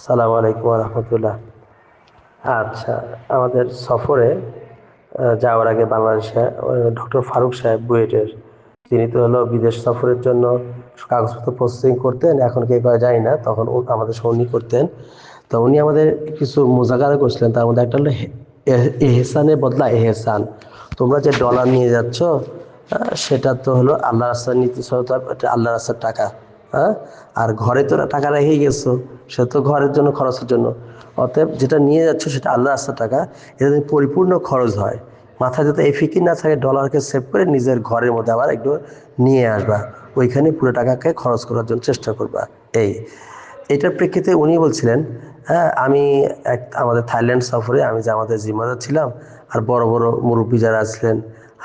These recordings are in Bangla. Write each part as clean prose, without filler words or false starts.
সালাম আলাইকুম রহমতুল্লাহ। আচ্ছা, আমাদের সফরে যাওয়ার আগে বাংলাদেশে ডক্টর ফারুক সাহেব বুয়েটের, তিনি তো হলো বিদেশ সফরের জন্য কাগজপত্র প্রসেসিং করতেন, এখন কে করা যায় না, তখন আমাদের সঙ্গী করতেন। তো উনি আমাদের কিছু মোজাকারা করছিলেন, তার মধ্যে একটা হলো এহসানের বদলা এহসান। তোমরা যে ডলার নিয়ে যাচ্ছ, সেটা তো হলো আল্লাহ রাস্তার নীতি সহ, এটা আল্লাহ রাস্তার টাকা। হ্যাঁ, আর ঘরে তোরা টাকা রেখেই গেছো, সে তো ঘরের জন্য খরচের জন্য। অতএব যেটা নিয়ে যাচ্ছ সেটা আল্লাহ রাস্তার টাকা, এটা যদি পরিপূর্ণ খরচ হয়, মাথায় যাতে এই ফিকির না থাকে, ডলারকে সেভ করে নিজের ঘরের মধ্যে আবার একটু নিয়ে আসবা, ওইখানে পুরো টাকাকে খরচ করার জন্য চেষ্টা করবা। এই এটার প্রেক্ষিতে উনি বলছিলেন, হ্যাঁ, আমি আমাদের থাইল্যান্ড সফরে আমি যে আমাদের জিম্মাদার ছিলাম, আর বড় বড় মুরব্বী যারা ছিলেন,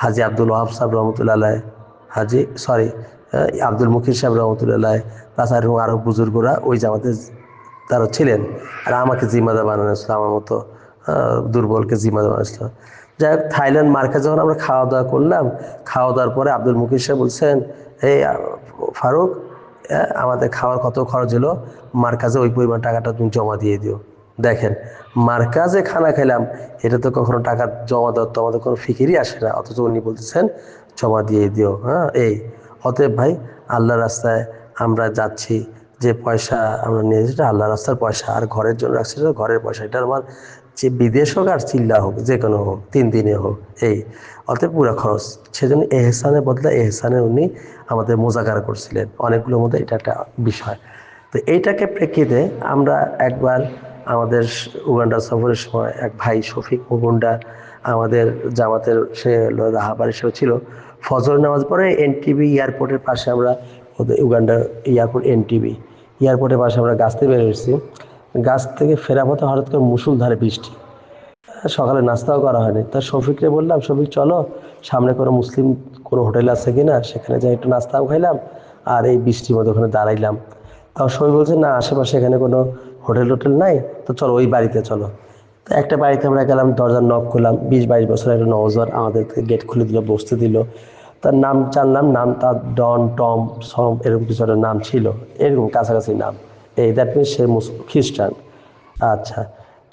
হাজি আব্দুল ওয়াহাব সাহেব রহমতুল্লাহ আলাইহ, আব্দুল মুকির সাহেব রহমতুল্লাহ আলাইহ, তাছাড়া আরও বুজুর্গরা ওই যে আমাদের তারা ছিলেন, আর আমাকে জিম্মাদার বানানো হয়েছিল, আমার মতো দুর্বলকে জিম্মাদার বানানো। যাই হোক, থাইল্যান্ড মার্কে যখন আমরা খাওয়া দাওয়া করলাম, খাওয়া দাওয়ার পরে আব্দুল মুকির সাহেব বলছেন, এই ফারুক, আমাদের খাওয়ার কত খরচ হলো, মার্কাজে ওই পরিমাণ টাকাটা তুমি জমা দিয়ে দিও। দেখেন, মার্কাজে খানা খেলাম, এটা তো কখনো টাকা জমা দেওয়ার তো আমাদের কোনো ফিকিরই আসে না, অথচ উনি বলতেছেন জমা দিয়ে দিও। হ্যাঁ, অতএব ভাই, আল্লাহ রাস্তায় আমরা যাচ্ছি, যে পয়সা আমরা নিয়ে যেটা আল্লাহ রাস্তার পয়সা, আর ঘরের জন্য রাখছি সেটা ঘরের পয়সা। এটা আমার, যে বিদেশ হোক আর চিল্লা হোক, যে কোনো হোক, 3 দিনে হোক, অতএব পুরো খরচ। সেজন্য এহসানের বদলে এহসানে উনি আমাদের মোজাকারা করছিলেন অনেকগুলোর মধ্যে, এটা একটা বিষয়। তো এইটাকে প্রেক্ষিতে আমরা একবার আমাদের উগান্ডা সফরের সময় এক ভাই শফিক মুগুন্ডা, আমাদের জামাতের, সে রাহাবার হিসেবে ছিল, ফজর নামাজ পরে এনটিভি এয়ারপোর্টের পাশে আমরা, ওদের উগান্ডার এয়ারপোর্ট এনটিভি এয়ারপোর্টের পাশে আমরা গাছ থেকে বের হয়েছি। গাছ থেকে ফেরা পথে হঠাৎ করে মুষলধারে বৃষ্টি, সকালে নাস্তাও করা হয়নি। তা শফিককে বললাম, শফিক চলো সামনে কোনো মুসলিম কোনো হোটেল আছে কিনা, সেখানে যাই একটু নাস্তাও খাইলাম, আর এই বৃষ্টির মধ্যে ওখানে দাঁড়াইলাম। তাও শফিক বলছে, না আশেপাশে এখানে কোনো হোটেল টোটেল নাই, তো চলো ওই বাড়িতে চলো। তো একটা বাড়িতে আমরা গেলাম, দরজার নক করলাম, 20-22 বছর একটা নওজোয়ান আমাদেরকে গেট খুলে দিল, বসতে দিল। তার নাম জানলাম, নাম তার ডন টম সম এরকম কিছু একটা নাম ছিল, এরকম কাছাকাছি নাম। দ্যাট মিনস সে খ্রিস্টান। আচ্ছা,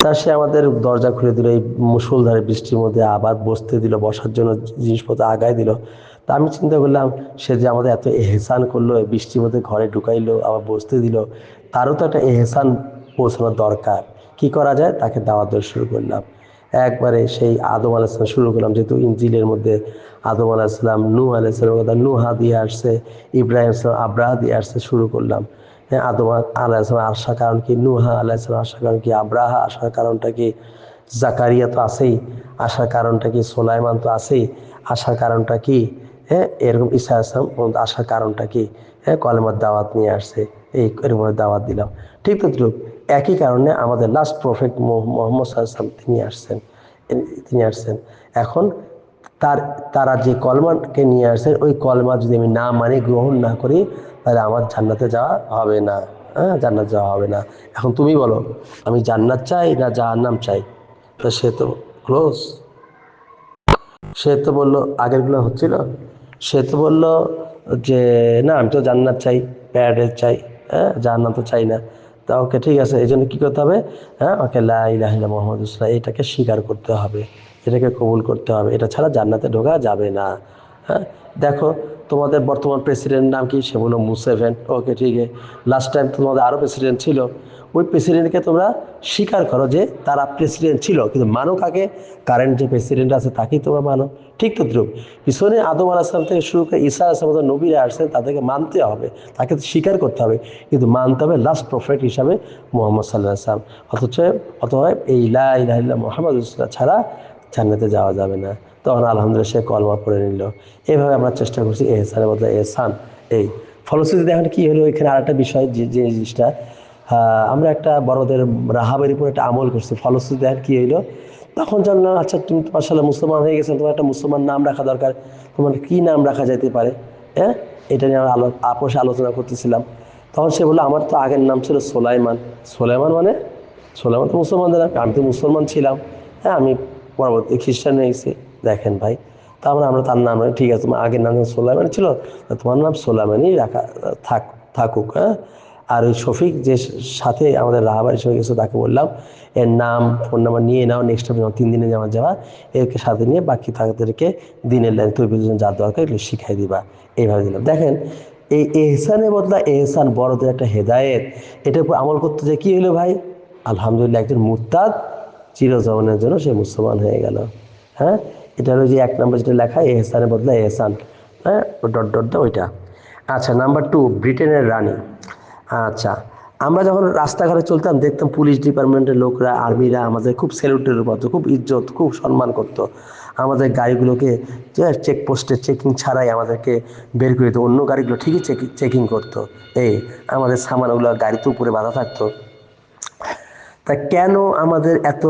তা সে আমাদের দরজা খুলে দিল, এই মুষলধারে বৃষ্টির মধ্যে আবার বসতে দিল, বসার জন্য জিনিসপত্র আগায় দিল। তা আমি চিন্তা করলাম, সে যে আমাদের এত এহসান করলো, এই বৃষ্টির মধ্যে ঘরে ঢুকাইলো, আবার বসতে দিল, তারও তো একটা এহসান পৌঁছানোর দরকার। কি করা যায়, তাকে দাওয়াত দেওয়া শুরু করলাম। একবারে সেই আদম আলাইসালাম শুরু করলাম, যেহেতু ইনজিলের মধ্যে আদম আলাইসালাম, নূহ আলাইসালামের কথা নুহা দিয়ে আসছে, ইব্রাহিম সালাম আব্রাহা দিয়ে আসছে, শুরু করলাম। হ্যাঁ, আদম আলাইসালাম আসার কারণ কি, নুহা আলাইসালাম আসার কারণ কি, আব্রাহা আসার কারণটা কি, জাকারিয়া তো আছেই, আসার কারণটা কি, সোলাইমান তো আছেই, আসার কারণটা কি, হ্যাঁ, এরকম ঈসা আসলাম আসার কারণটা কি, হ্যাঁ, কলেমার দাওয়াত নিয়ে আসছে, এরকম দাওয়াত দিলাম। ঠিক তো, একই কারণে আমাদের লাস্ট প্রফেট মোহাম্মদ সাল্লাল্লাহু তিনি আসছেন। এখন তারা যে কলমাকে নিয়ে আসছেন, ওই কলমা যদি আমি না মানি, গ্রহণ না করি, তাহলে আমার জান্নাতে যাওয়া হবে না। হ্যাঁ, জান্নাত যাওয়া হবে না। এখন তুমি বলো, আমি জান্নাত চাই না জাহান্নাম চাই? তো সে তো ক্লোজ, সে তো বললো, আগেরগুলো হচ্ছিল, সে তো বললো যে না, আমি তো জান্নাত চাই, প্যারাডাইস চাই, হ্যাঁ, জাহান্নাম তো চাই না। তা ওকে, ঠিক আছে, এই জন্য কী করতে হবে, হ্যাঁ, ওকে লা ইলাহা ইল্লাল্লাহ মুহাম্মাদুর রাসূলুল্লাহ এটাকে স্বীকার করতে হবে, এটাকে কবুল করতে হবে, এটা ছাড়া জান্নাতে ঢোকা যাবে না। হ্যাঁ, দেখো, তোমাদের বর্তমান প্রেসিডেন্টের নাম কি, সে বললো মুসেভেন। ওকে, ঠিক আছে, লাস্ট টাইম তোমাদের আরও প্রেসিডেন্ট ছিল, ওই প্রেসিডেন্টকে তোমরা স্বীকার করো যে তারা প্রেসিডেন্ট ছিল, কিন্তু মানো কাকে, কারেন্ট যে প্রেসিডেন্ট আছে তাকেই তোমরা মানো। ঠিক তো ধ্রুব, পিছনে আদম আলাইসালাম থেকে শুরু করে ঈসা আলাইসালাম নবীরা আসছেন, তাদেরকে মানতে হবে, তাকে স্বীকার করতে হবে, কিন্তু মানতে হবে লাস্ট প্রফেট হিসাবে মুহাম্মদ সাল্লাল্লাহু আলাইহি ওয়াসাল্লাম। অথচ এই লা ইলাহা ইল্লাল্লাহ মুহাম্মাদুর রাসূলুল্লাহ ছাড়া জান্নাতে যাওয়া যাবে না। তখন আলহামদুলিল্লাহ সে কলমা পড়ে নিল। এইভাবে আমরা চেষ্টা করছি এহসানের বদলে এহসান। এই ফলশ্রুতিতে এখন কি হলো, এখানে আরেকটা বিষয়, যে জিনিসটা, আমরা একটা বড়দের রাহাবের উপর একটা আমল করছি, ফলশ্রুতিতে এখন কি হইলো, তখন জানলাম, আচ্ছা তুমি তো মাশাআল্লাহ মুসলমান হয়ে গেছেন, তোমার একটা মুসলমান নাম রাখা দরকার, তোমার কি নাম রাখা যেতে পারে? হ্যাঁ, এটা নিয়ে আমরা আপোষে আলোচনা করতেছিলাম। তখন সে বললো, আমার তো আগের নাম ছিল সোলাইমান। সোলাইমান মানে, সোলাইমান তো মুসলমানদের নাম, আমি তো মুসলমান ছিলাম, হ্যাঁ, আমি পরবর্তী খ্রিস্টান হয়ে গেছি। দেখেন ভাই, তারপরে আমরা তার নাম, ঠিক আছে, তোমার আগের নাম সোলাইমান ছিল, তোমার নাম সোলাইমানই রাখা থাকুক। হ্যাঁ, আর ওই শফিক যে সাথে আমাদের রাহাবাড়ি সঙ্গে গেছে তাকে বললাম এর নাম ফোন নাম্বার নিয়ে নাও, নেক্সট টাইম 3 দিনে যাওয়া এরকে সাথে নিয়ে বাকি তাদেরকে দিনের লাইন তৈরির জন্য যা দরকার এগুলো শিখাই দিবা, এইভাবে দিলাম। দেখেন এই এহসানের বদলা এহসান বড়দের একটা হেদায়েত, এটার উপর আমল করতে যে কী হলো ভাই, আলহামদুলিল্লাহ একজন মুরতাদ চিরজীবনের জন্য সে মুসলমান হয়ে গেল। হ্যাঁ, এটা হলো যে 1 নম্বর যেটা লেখা এহসানের বদলা এহসান, হ্যাঁ ডট ডট দা ওইটা। আচ্ছা নাম্বার 2 ব্রিটেনের রানী। আচ্ছা আমরা যখন রাস্তাঘাটে চলতাম দেখতাম পুলিশ ডিপার্টমেন্টের লোকরা আর্মিরা আমাদের খুব স্যালুটের করতো, খুব ইজ্জত খুব সম্মান করতো। আমাদের গাড়িগুলোকে চেকপোস্টে চেকিং ছাড়াই আমাদেরকে বের করে দিত, অন্য গাড়িগুলো ঠিকই চেকিং করতো, এই আমাদের সামানগুলো গাড়িতে উপরে বাঁধা থাকতো। তা কেন আমাদের এত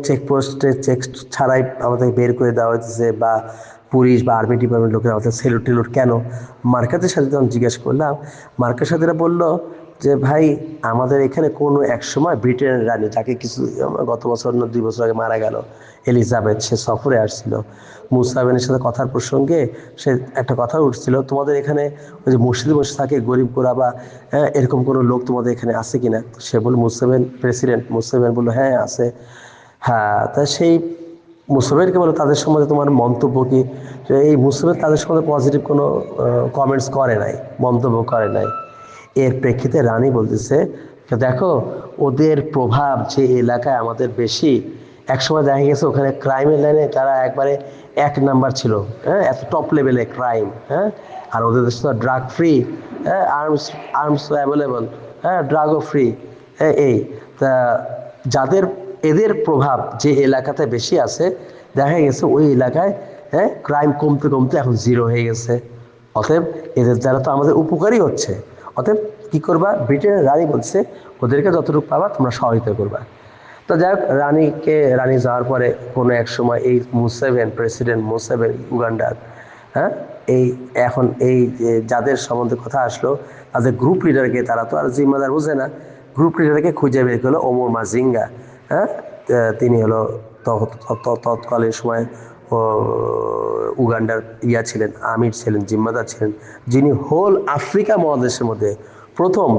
চেকপোস্টে চেক ছাড়াই আমাদের বের করে দেওয়া হয়েছে, বা পুলিশ বা আর্মি ডিপার্টমেন্ট লোকেরা আমাদের সেলুট টেলুট কেন? মার্কাতের সাথে যখন জিজ্ঞেস করলাম, মার্কার সাথীরা বললো যে ভাই আমাদের এখানে কোনো এক সময় ব্রিটেনের রানী, যাকে কিছু গত বছর না 2 বছর আগে মারা গেল, এলিজাবেথ, সে সফরে আসছিল। মুসাবেনের সাথে কথার প্রসঙ্গে সে একটা কথা উঠছিল, তোমাদের এখানে ওই যে মসজিদে বসে থাকে গরিব গোরা বা এরকম কোনো লোক তোমাদের এখানে আছে কিনা? সে বলল মুসাবেন প্রেসিডেন্ট, মুসাবেন বললো হ্যাঁ আছে। হ্যাঁ, তা সেই মুসাবেনকে বলো তাদের সম্বন্ধে তোমার মন্তব্য কি? এই মুসাবেন তাদের সম্বন্ধে পজিটিভ কোনো কমেন্টস করে নাই, মন্তব্য করে নাই। এর প্রেক্ষিতে রানী বলতেছে দেখো ওদের প্রভাব যে এলাকায় আমাদের বেশি, একসময় দেখা গেছে ওখানে ক্রাইমের লাইনে তারা একবারে 1 নাম্বার ছিল, হ্যাঁ এত টপ লেভেলে ক্রাইম, হ্যাঁ আর ওদের দেশে তো ড্রাগ ফ্রি, হ্যাঁ আর্মস অ্যাভেলেবল, হ্যাঁ ড্রাগও ফ্রি, হ্যাঁ এই তা যাদের এদের প্রভাব যে এলাকাতে বেশি আছে দেখা গেছে ওই এলাকায় হ্যাঁ ক্রাইম কমতে কমতে এখন 0 হয়ে গেছে। অতএব এদের দ্বারা তো আমাদের উপকারই হচ্ছে। অতএব কী করবা, ব্রিটেনের রানী বলছে ওদেরকে যতটুকু পাবা তোমরা সহায়তা করবা। তো যাই হোক রানী যাওয়ার পরে কোনো এক সময় এই প্রেসিডেন্ট মুসেভেন উগান্ডার, হ্যাঁ এই এখন এই যে যাদের সম্বন্ধে কথা আসলো তাদের গ্রুপ লিডারকে, তারা তো আর জিম্মাদার বুঝে না, গ্রুপ লিডারকে খুঁজে বের করলো ওমর মাজিঙ্গা। হ্যাঁ তিনি হলো তৎকালীন সময় উগান্ডার ছিলেন, আমির ছিলেন, জিম্মাদার ছিলেন, যিনি হোল আফ্রিকা মহাদেশের মধ্যে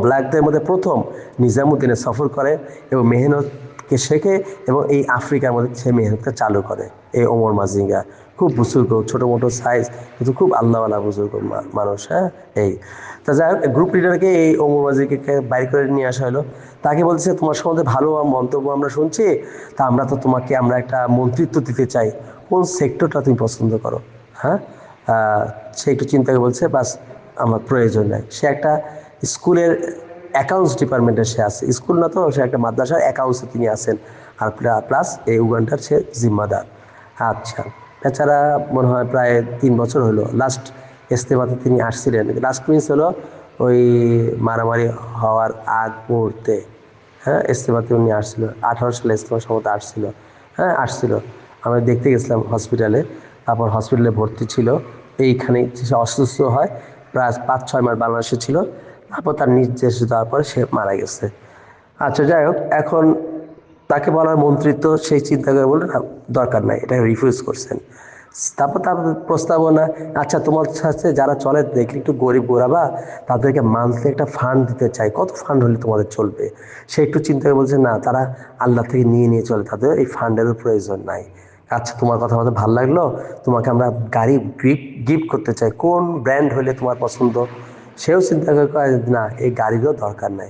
ব্ল্যাকদের মধ্যে প্রথম নিজামুদ্দিনের সফর করে এবং মেহনতকে শেখে এবং এই আফ্রিকার মধ্যে সে মেহনতকে চালু করে। এই ওমর মাজিঙ্গা খুব বুজুর্গ, ছোটো মোটো সাইজ, কিন্তু খুব আল্লাহওয়ালা বুজুর্গ মানুষ। হ্যাঁ এই তা যাই হোক গ্রুপ লিডারকে এই ওমর মাজিঙ্গাকে বাইর করে নিয়ে আসা হলো। তাকে বলছে তোমার সম্বন্ধে ভালো মন্তব্য আমরা শুনছি, তা আমরা তো তোমাকে আমরা একটা মন্ত্রিত্ব দিতে চাই, কোন সেক্টরটা তুমি পছন্দ করো? হ্যাঁ সে একটু চিন্তা করে বলছে বাস আমার প্রয়োজন নাই। সে একটা স্কুলের অ্যাকাউন্টস ডিপার্টমেন্টে সে আছে, স্কুল না তো সে একটা মাদ্রাসার অ্যাকাউন্টসে তিনি আছেন, আর প্লাস এই উগান্ডার সে জিম্মাদার। আচ্ছা এছাড়া মনে হয় প্রায় 3 বছর হলো লাস্ট ইস্তেমাতে তিনি আসছিলেন। লাস্ট মিন্স হলো ওই মারামারি হওয়ার আগ মুহূর্তে, হ্যাঁ ইস্তেমাতে উনি আসছিল, 18 সালে ইস্তেমা সম্ভবত আসছিল, হ্যাঁ আসছিল। আমরা দেখতে গেছিলাম হসপিটালে, তারপর হসপিটালে ভর্তি ছিল। এইখানে সে অসুস্থ হয়, প্রায় 5-6 মাস বাংলাদেশে ছিল, তারপর তার নিজ দেশে যাওয়ার পরে সে মারা গেছে। আচ্ছা যাই হোক এখন তাকে বলার মন্ত্রিত্ব সেই চিন্তা করে বললেন দরকার নাই, এটা রিফিউজ করছেন। তারপর তার প্রস্তাবনা, আচ্ছা তোমার সাথে যারা চলে দেখলে একটু গরিব গোরাবা, তাদেরকে মান্থলি একটা ফান্ড দিতে চাই, কত ফান্ড হলে তোমাদের চলবে? সে একটু চিন্তা করে বলছে না, তারা আল্লাহ থেকে নিয়ে চলে, তাদের এই ফান্ডেরও প্রয়োজন নাই। আচ্ছা তোমার কথা আমাদের ভালো লাগলো, তোমাকে আমরা গাড়ি গিফট করতে চাই, কোন ব্র্যান্ড হলে তোমার পছন্দ? সেও চিন্তা করে না এই গাড়িরও দরকার নাই,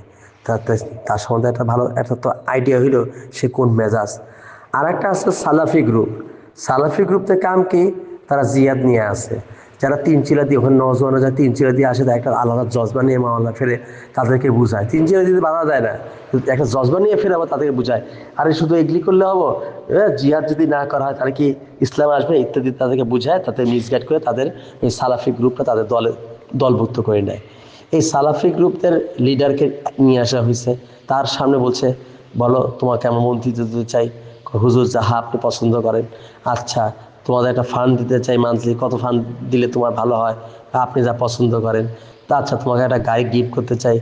তার সম্বন্ধে একটা ভালো একটা তো আইডিয়া হইলো সে কোন মেজাজ। আর একটা আছে সালাফি গ্রুপ। সালাফি গ্রুপতে কাম কি, তারা জিয়াদ নিয়ে আসে, যারা 3 চিলা দিয়ে ওখানে নজওয়ানরা যারা 3 চিলা দিয়ে আসে, তারা একটা আলাদা জজবা নিয়ে মামলা ফেরে তাদেরকে বুঝায়। 3 চিলা দিতে বাধা দেয় না, একটা জজবা নিয়ে ফেরে আবার তাদেরকে বুঝায় আরে শুধু এগ্রি করলে হবো, জিহাদ যদি না করা হয় তাহলে কি ইসলাম আসবে ইত্যাদি, তাদেরকে বুঝায়, তাদের মিসগাইড করে তাদের এই সালাফি গ্রুপটা তাদের দলভুক্ত করে নেয়। এই সালাফি গ্রুপদের লিডারকে নিয়ে আসা হয়েছে, তার সামনে বলছে বলো তোমাকে আমরা মন্ত্রিত্ব দিতে চাই, হুজুর যাহা আপনি পছন্দ করেন। আচ্ছা তোমাদের একটা ফান্ড দিতে চাই মান্থলি, কত ফান্ড দিলে তোমার ভালো হয়, আপনি যা পছন্দ করেন। তা আচ্ছা তোমাকে একটা গাড়ি গিফট করতে চাই,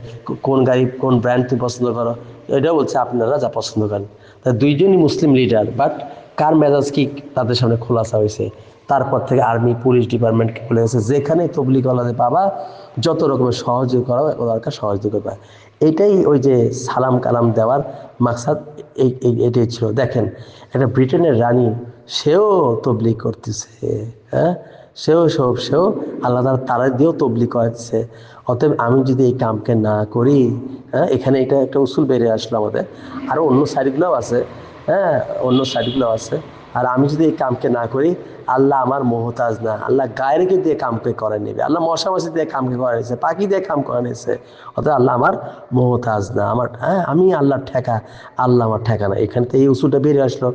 কোন গাড়ি কোন ব্র্যান্ড তুমি পছন্দ করো? এটাও বলছে আপনারা যা পছন্দ করেন। তা দুইজনই মুসলিম লিডার, বাট কার মেজাজ কি তাদের সামনে খোলাসা হয়েছে। তারপর থেকে আর্মি পুলিশ ডিপার্টমেন্টকে বলে গেছে যেখানে তবলিগওয়ালাদের পাবা যত রকমের সহযোগী করা দরকার সহযোগী করবা। এইটাই ওই যে সালাম কালাম দেওয়ার মাকসাদ এটাই ছিল। দেখেন একটা ব্রিটেনের রানী, সেও তবলিগ করতেছে, হ্যাঁ, সেও আল্লাহ তাআলা তারা দিয়েও তবলিগ করাচ্ছে। অতএব আমি যদি এই কামকে না করি, হ্যাঁ, এখানে এটা একটা উসুল বেরিয়ে আসলো আমাদের। আরও অন্য সাইডগুলোও আছে, হ্যাঁ, অন্য সাইডগুলো আছে। আর আমি যদি এই কামকে না করি, আল্লাহ আমার মোহতাজ না, আল্লাহ গায়েরকে দিয়ে কামকে করে নেবে, আল্লাহ মশা মাছি দিয়ে কামকে করে নিয়েছে, পাখি দিয়ে কাম করে নিয়েছে। অর্থাৎ আল্লাহ আমার মোহতাজ না, আমার, হ্যাঁ, আমি আল্লাহর ঠেকা, আল্লাহ আমার ঠেকা না। এখান থেকে এই উসুলটা বেরিয়ে আসলো।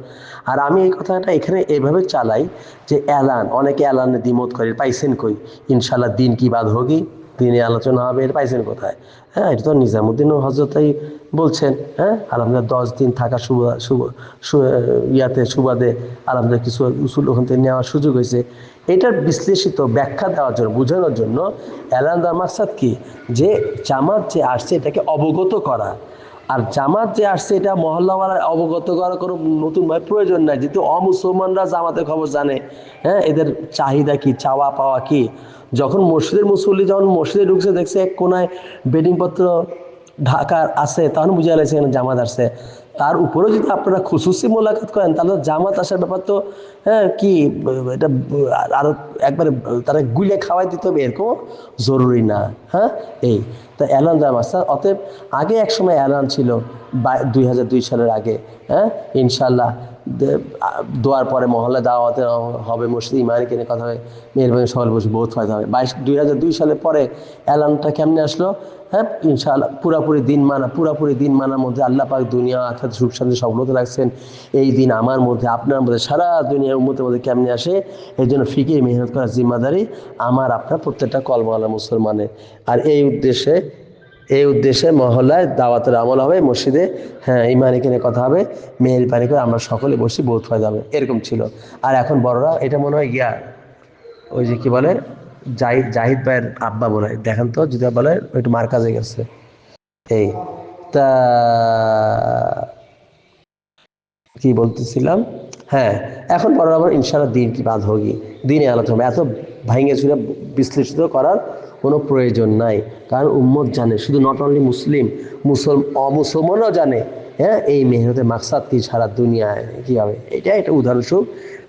আর আমি এই কথাটা এখানে এভাবে চালাই যে এলান, অনেকে এলানে দ্বিমত করে, পাইছেন কই, ইনশাল্লাহ দিন কি বাদ হোগি, দিনে আলোচনা হবে, এটা পাইছেন কোথায়? হ্যাঁ, এটা তো নিজামুদ্দিন হজরতাই বলছেন। হ্যাঁ, আলহামদুলিল্লাহ 10 দিন থাকা সুবাদে আলহামদুলিল্লাহ কিছু উসুল ওখান থেকে নেওয়ার সুযোগ হয়েছে। এটার বিশ্লেষিত ব্যাখ্যা দেওয়ার জন্য, বোঝানোর জন্য এলান দেওয়ার মাকসাদ কি, যে জামাত যে আসছে এটাকে অবগত করা। আর জামাত যে আসছে এটা মহল্লাওয়ালা অবগত করার কোনো নতুনভাবে প্রয়োজন নাই, যেহেতু অমুসলমানরা জামাতের খবর জানে। হ্যাঁ, এদের চাহিদা কি, চাওয়া পাওয়া কি। যখন মসজিদের মুসল্লি যখন মসজিদে ঢুকছে, দেখছে এক কোনায় বেডিংপত্র ঢাকার আছে, তখন বুঝে গেছে এখানে জামাত আসছে। তার উপরেও যদি আপনারা খুশুসি মোলাকাত করেন, তাহলে জামাত আসার ব্যাপার তো, হ্যাঁ, কি এটা আরো একবারে তারা গুলে খাওয়াই দিতে হবে এরকম জরুরি না। হ্যাঁ, এই তা এলান দেওয়া মাস্টার। অতএব আগে এক সময় এলান ছিল 2002 সালের আগে, হ্যাঁ, ইনশাল্লাহ দোয়ার পরে মহল্লা দাওয়াতে হবে, মসজিদ ইমানি কেনে কথা হবে, মেহরবানি সকাল বসে বহুত ফায়দা হবে। 2002 সালের পরে এলানটা কেমনে আসলো? হ্যাঁ, ইনশাআল্লাহ পুরাপুরি দিন মানার মধ্যে আল্লাহ পাক দুনিয়া আখিরাত সুখ শান্তি সফলতা রাখছেন। এই দিন আমার মধ্যে, আপনার মধ্যে, সারা দুনিয়ার উম্মতের মধ্যে কেমনে আসে, এই জন্য ফিকির মেহনত করার জিম্মাদারি আমার আপনার প্রত্যেকটা কলমাওয়ালা মুসলমানের। আর এই উদ্দেশ্যে মহল্লায় দাওয়াতের আমল হবে, মসজিদে, হ্যাঁ, ইমানি কিনে কথা হবে, মেহেরবানি করে আমরা সকলে বসি, বহুত ফায়দা হবে, এরকম ছিল। আর এখন বড়রা এটা মনে হয় গিয়া ওই যে কি বলে, জাহিদ ভাইয়ের আব্বা বলে, দেখেন তো যদি বলে একটু মার কাজে গেছে। এই তা কি বলতেছিলাম, হ্যাঁ, এখন বড় আবার ইনশাআল্লাহ দিন কি বাদ হোগি, দিনে আলোচনা হবে। এত ভাঙে চুরে বিশ্লেষিত করার কোনো প্রয়োজন নাই, কারণ উম্মত জানে, শুধু নট অনলি মুসলিম, অমুসলমানও জানে। হ্যাঁ, এই মেহনতের মাকসাদ কি সারা দুনিয়ায় কী হবে, এটা উদাহরণস্বরূপ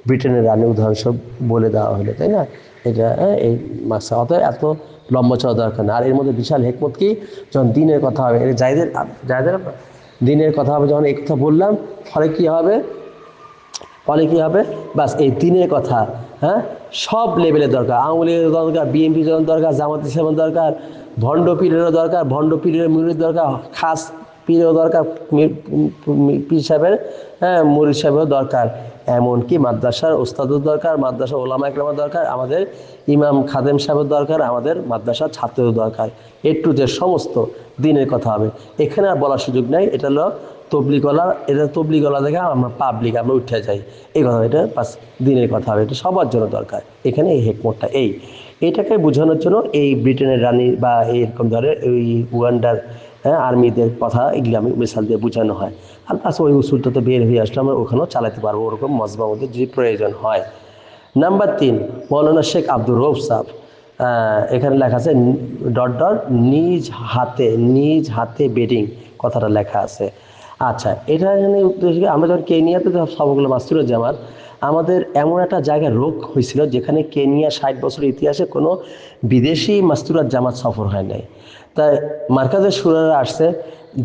ব্রিটেনের রানী উদাহরণস্বরূপ বলে দেওয়া হলো, তাই না? এটা, হ্যাঁ, এই মাকসাদ। অতএব এত লম্বা চড়া দরকার না। আর এর মধ্যে বিশাল হেকমত কি, যখন দিনের কথা হবে, এটা যাদের দিনের কথা হবে, যখন এই কথা বললাম, ফলে কি হবে বাস এই দিনের কথা, হ্যাঁ, সব লেভেলের দরকার। আওয়ামী লীগের দরকার, বিএনপি দরকার, জামাত ইসলামের দরকার, ভণ্ড পীরেরও দরকার, ভণ্ড পীরের মুরিদ দরকার, খাস পীরেরও দরকার, পীর সাহেবের, হ্যাঁ, মুরিদ সাহেবেরও দরকার। এমনকি মাদ্রাসার ওস্তাদের দরকার, মাদ্রাসা ওলামা একরামের দরকার, আমাদের ইমাম খাদেম সাহেবের দরকার, আমাদের মাদ্রাসার ছাত্রদের দরকার। একটু যে সমস্ত দিনের কথা হবে, এখানে আর বলার সুযোগ নাই। এটা হলো তবলিগলা দেখে আমরা পাবলিক, আমরা উঠে যাই, এই কথা, এটা বাস দিনের কথা হবে, এটা সবার জন্য দরকার। এখানে এই হেকমতটা এইটাকে বোঝানোর জন্য এই ব্রিটেনের রানী বা এরকম ধরনের ওই উগান্ডার, হ্যাঁ, আর্মিদের কথা এগুলি আমি মিসাল দিয়ে বোঝানো হয়। আর প্লাস ওই উসুলটা তো বের হয়ে আসলে আমরা ওখানেও চালাতে পারবো, ওরকম মজবা মধ্যে যদি প্রয়োজন হয়। নাম্বার 3, মৌলানা শেখ আব্দুর রউফ সাহেব, এখানে লেখা আছে নিজ হাতে বেডিং, কথাটা লেখা আছে। আচ্ছা, এটা এখানে উদ্দেশ্য, আমরা যখন কেনিয়াতে সবগুলো মাস্তুরের জামাত, আমাদের এমন একটা জায়গায় রোগ হয়েছিল যেখানে কেনিয়া 60 বছরের ইতিহাসে কোনো বিদেশি মাস্তুরার জামাত সফর হয় নাই। তাই মার্কাজের সুরারা আসছে,